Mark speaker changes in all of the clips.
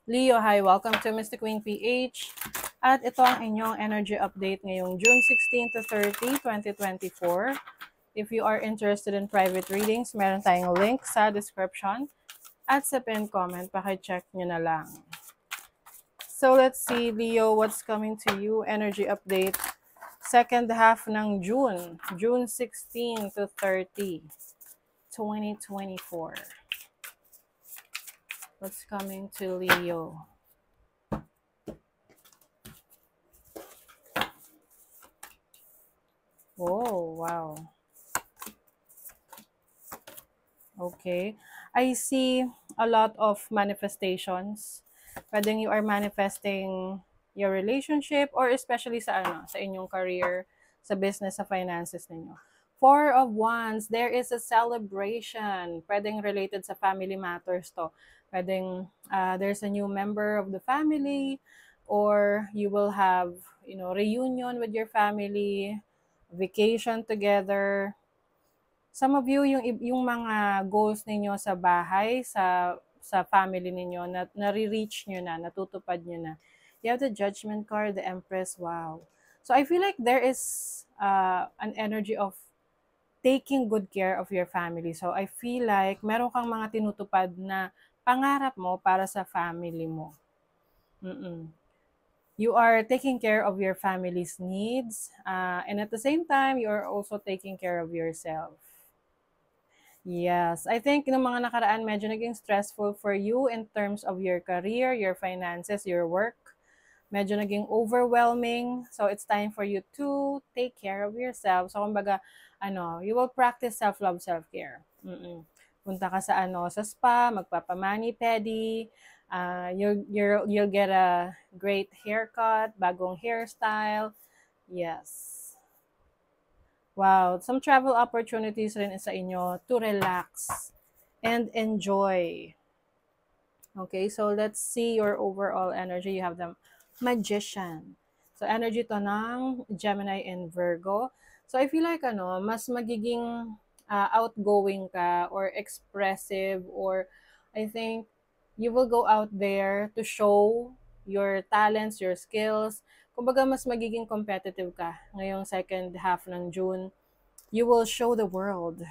Speaker 1: Leo, hi! Welcome to Mystic Queen PH. At ito ang inyong energy update ngayong June 16 to 30, 2024. If you are interested in private readings, meron tayong link sa description at sa pinned comment. Paki-check nyo na lang. So let's see, Leo, what's coming to you? Energy update. Second half ng June. June 16 to 30, 2024. What's coming to Leo? Oh, wow. Okay. I see a lot of manifestations. Pwedeng you are manifesting your relationship or especially sa inyong career, sa business, sa finances ninyo. Four of Wands, there is a celebration. Pwedeng related sa family matters to. Pwedeng there's a new member of the family or you will have, reunion with your family, vacation together. Some of you, yung mga goals ninyo sa bahay, sa family ninyo, nare-reach nyo na, natutupad nyo na. You have the Judgment card, the Empress, wow. So I feel like there is an energy of taking good care of your family. So I feel like meron kang mga tinutupad na pangarap mo para sa family mo. You are taking care of your family's needs, and at the same time, you are also taking care of yourself. Yes, I think nung mga nakaraan medyo naging stressful for you in terms of your career, your finances, your work. Medyo naging overwhelming. So it's time for you to take care of yourself. So kumbaga, you will practice self-love, self-care. Punta ka sa spa, magpapamani-pedi, you'll get a great haircut, bagong hairstyle. Yes. Wow, some travel opportunities rin sa inyo to relax and enjoy. Okay, so let's see your overall energy. You have the Magician. So energy to ng Gemini and Virgo. So I feel like mas magiging outgoing ka or expressive, or I think you will go out there to show your talents, your skills. Kumbaga mas magiging competitive ka ngayong second half ng June. You will show the world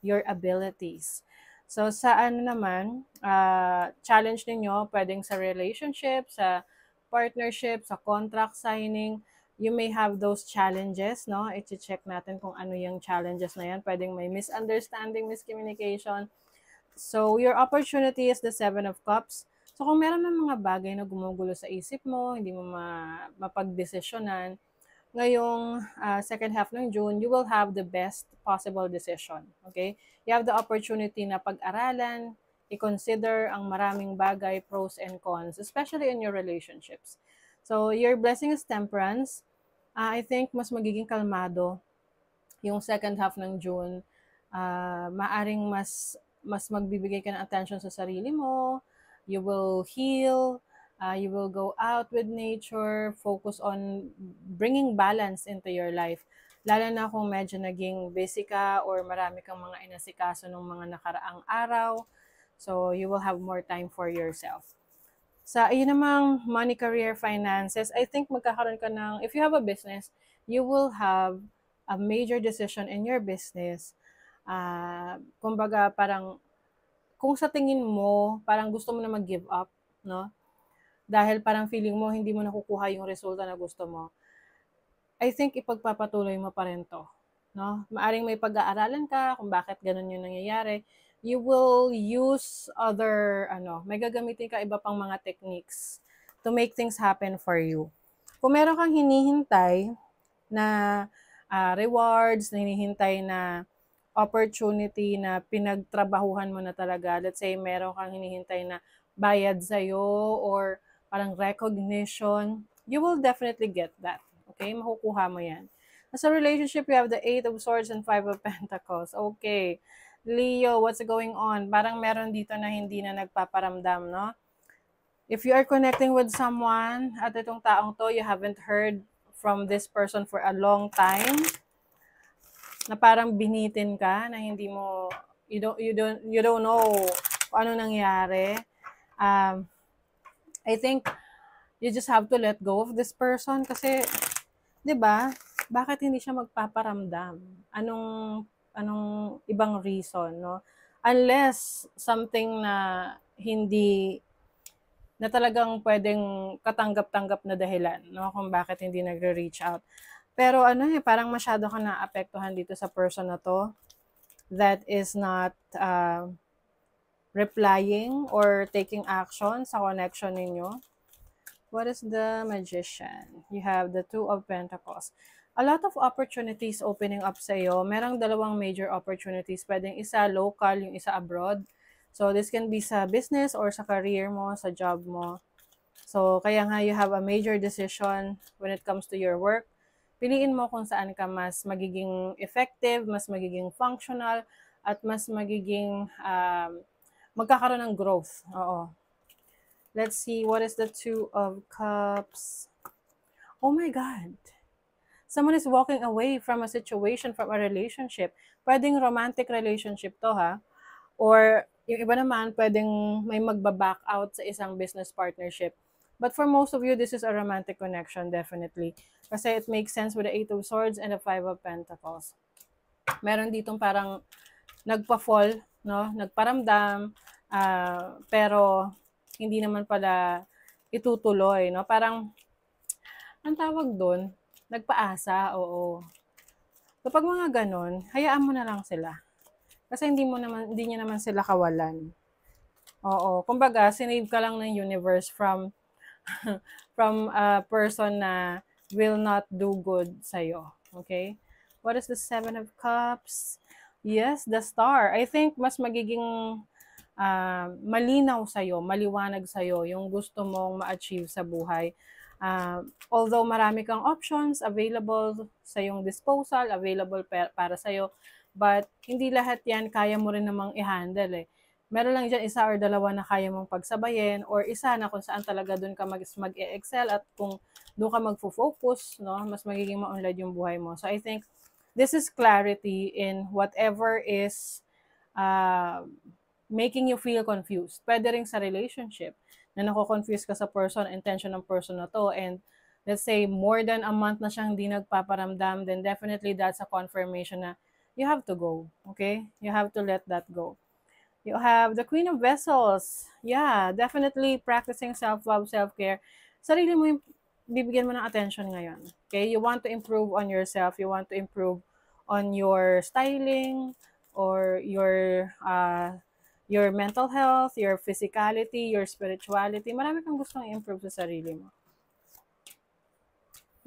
Speaker 1: your abilities. So sa naman, challenge ninyo, pwedeng sa relationship, sa partnership, sa contract signing, you may have those challenges, no? I-check natin kung ano yung challenges na yan. Pwedeng may misunderstanding, miscommunication. So your opportunity is the Seven of Cups. So kung meron ng mga bagay na gumugulo sa isip mo, hindi mo mapagdesisyonan, ngayong second half ng June, you will have the best possible decision. Okay? You have the opportunity na pag-aralan, i-consider ang maraming bagay, pros and cons, especially in your relationships. So, your blessing is temperance. I think mas magiging kalmado yung second half ng June. Maaring mas magbibigay ka ng attention sa sarili mo. You will heal. You will go out with nature, focus on bringing balance into your life. Lalo na kung medyo naging busy ka or marami kang mga inasikaso ng mga nakaraang araw. So, you will have more time for yourself. Sa yun namang money, career, finances, I think magkakaroon ka ng, if you have a business, you will have a major decision in your business. Kumbaga, parang, kung sa tingin mo, parang gusto mo na mag-give up, no? Dahil parang feeling mo hindi mo nakukuha yung resulta na gusto mo, I think ipagpapatuloy mo pa rin to, no? Maaring may pag-aaralan ka kung bakit ganun yung nangyayari. You will use may gagamitin ka iba pang mga techniques to make things happen for you. Kung meron kang hinihintay na rewards, na hinihintay na opportunity na pinagtrabahuhan mo na talaga, let's say meron kang hinihintay na bayad sa'yo or parang recognition, you will definitely get that. Okay? Makukuha mo yan. Sa relationship, you have the Eight of Swords and Five of Pentacles. Okay. Leo, what's going on? Parang meron dito na hindi na nagpaparamdam, no? If you are connecting with someone at itong taong to, you haven't heard from this person for a long time, na parang binitin ka, na hindi mo, you don't know kung ano nangyari. I think you just have to let go of this person kasi, 'di ba? Bakit hindi siya magpaparamdam? Anong ibang reason, no? Unless something na hindi na talagang pwedeng katanggap-tanggap na dahilan, no? Kung bakit hindi nagre-reach out. Pero parang masyado ka naapektuhan dito sa person na to that is not replying or taking action sa connection ninyo. What is the Magician? You have the Two of Pentacles. A lot of opportunities opening up sa iyo. Merong dalawang major opportunities. Pwedeng isa local, yung isa abroad. So, this can be sa business or sa career mo, sa job mo. So, kaya nga you have a major decision when it comes to your work. Piliin mo kung saan ka mas magiging effective, mas magiging functional, at mas magiging magkakaroon ng growth. Oo. Let's see, what is the Two of Cups? Oh my God. Someone is walking away from a situation, from a relationship. Pwedeng romantic relationship to, ha? Or yung iba naman, pwedeng may magbaback out sa isang business partnership. But for most of you, this is a romantic connection, definitely. Kasi it makes sense with the Eight of Swords and the Five of Pentacles. Meron ditong parang nagpa-fall, no? Nagparamdam, pero hindi naman pala itutuloy, no? Parang, ang tawag doon, nagpaasa, oo. Kapag mga ganon, hayaan mo na lang sila. Kasi hindi niya naman sila kawalan. Oo, kumbaga, sinave ka lang ng universe from from a person na will not do good sa'yo. Okay? What is the Seven of Cups? Yes, the Star. I think mas magiging malinaw sa'yo, maliwanag sa'yo yung gusto mong ma-achieve sa buhay. Although marami kang options available sa yung disposal, available para sa'yo, but hindi lahat yan kaya mo rin namang i-handle eh. Meron lang dyan isa or dalawa na kaya mong pagsabayin, or isa na kung saan talaga doon ka mag-excel at kung doon ka mag-focus, no, mas magiging maunlad yung buhay mo. So I think this is clarity in whatever is making you feel confused. Pwede rin sa relationship na nako-confuse ka sa person, intention ng person na to, and let's say more than a month na siyang hindi nagpaparamdam, then definitely that's a confirmation na you have to go, okay? You have to let that go. You have the Queen of Vessels. Yeah, definitely practicing self-love, self-care. Sarili mo yung bibigyan mo ng attention ngayon. Okay? You want to improve on yourself. You want to improve on your styling or your mental health, your physicality, your spirituality. Marami kang gustong i-improve sa sarili mo.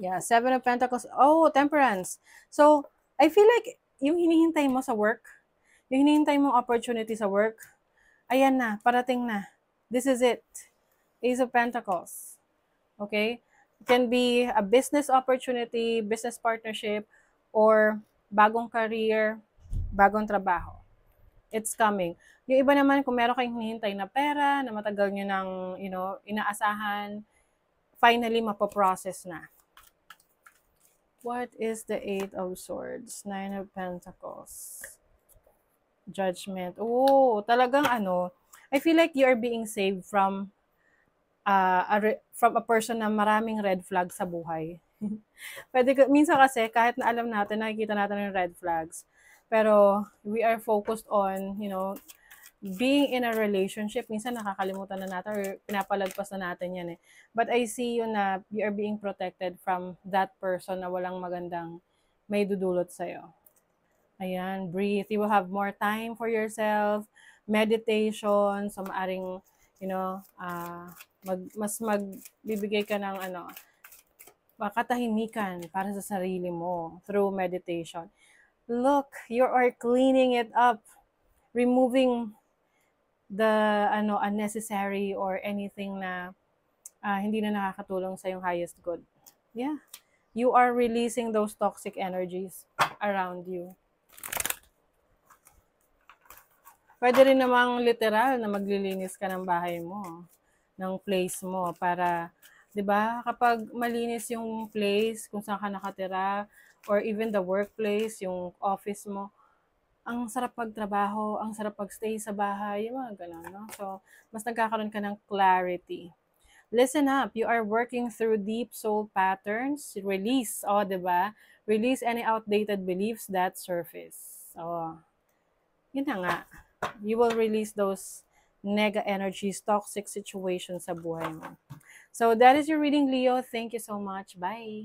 Speaker 1: Yeah, Seven of Pentacles. Oh, Temperance. So, I feel like yung hinihintay mo sa work, yung hinihintay mong opportunity sa work, ayan na, parating na. This is it. Ace of Pentacles. Okay? It can be a business opportunity, business partnership, or bagong career, bagong trabaho. It's coming. Yung iba naman, kung meron kayong hinihintay na pera, na matagal nyo nang, inaasahan, finally, mapoprocess na. What is the Eight of Swords? Nine of Pentacles. Judgment. Oh, talagang I feel like you are being saved from a person na maraming red flags sa buhay. Minsan kasi, kahit na alam natin, nakikita natin yung red flags, pero we are focused on, being in a relationship. Minsan nakakalimutan na natin or pinapalagpas na natin yan eh. But I see you na you are being protected from that person na walang magandang may dudulot sa'yo. Ayan, breathe. You will have more time for yourself, meditation, so maaring, mas magbibigay ka ng katahimikan para sa sarili mo through meditation. Look, you are cleaning it up, removing the unnecessary or anything na hindi na nakakatulong sa yung highest good. Yeah. You are releasing those toxic energies around you. Pwede rin namang literal na maglilinis ka ng bahay mo, ng place mo para, 'di ba? Kapag malinis yung place kung saan ka nakatira or even the workplace, yung office mo, ang sarap magtrabaho, ang sarap pagstay sa bahay, yung mga ganun, no? So, mas nagkakaroon ka ng clarity. Listen up. You are working through deep soul patterns. Release, diba? Release any outdated beliefs that surface. Yun na nga. You will release those nega energies, toxic situations sa buhay mo. So that is your reading, Leo. Thank you so much. Bye.